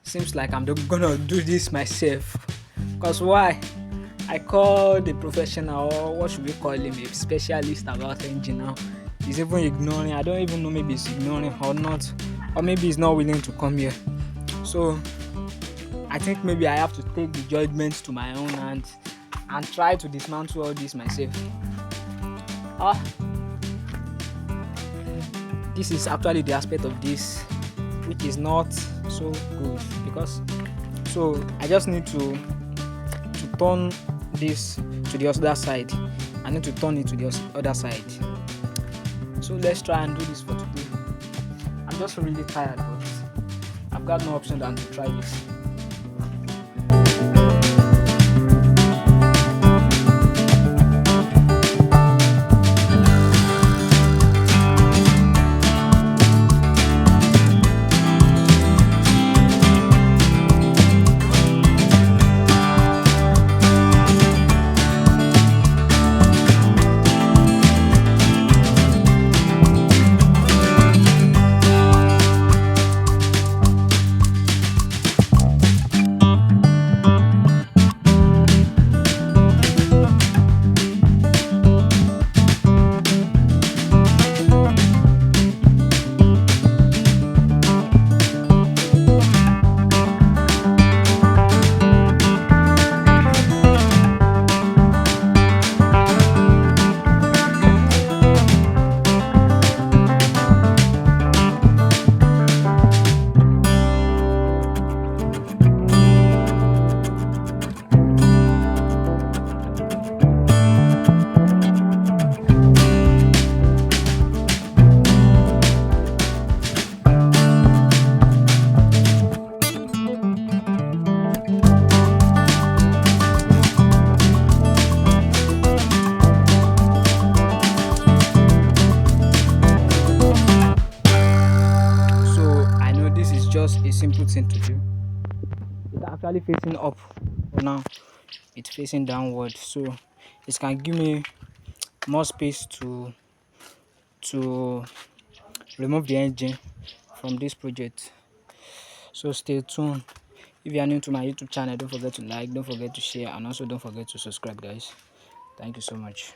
seems like I'm gonna do this myself. Cause why? I call the professional, or what should we call him, a specialist about engine now. He's even ignoring. I don't even know, maybe he's ignoring or not, or maybe he's not willing to come here. So I think maybe I have to take the judgment to my own hands and try to dismantle all this myself. Ah, this is actually the aspect of this which is not so good, because so I just need to turn this to the other side. I need to turn it to the other side. So let's try and do this for today. I'm just really tired, but I've got no option than to try this. Just a simple thing to do. It's actually facing up for now. It's facing downward, so it can give me more space to remove the engine from this project. So stay tuned. If you are new to my YouTube channel, don't forget to like, don't forget to share, and also don't forget to subscribe, guys. Thank you so much.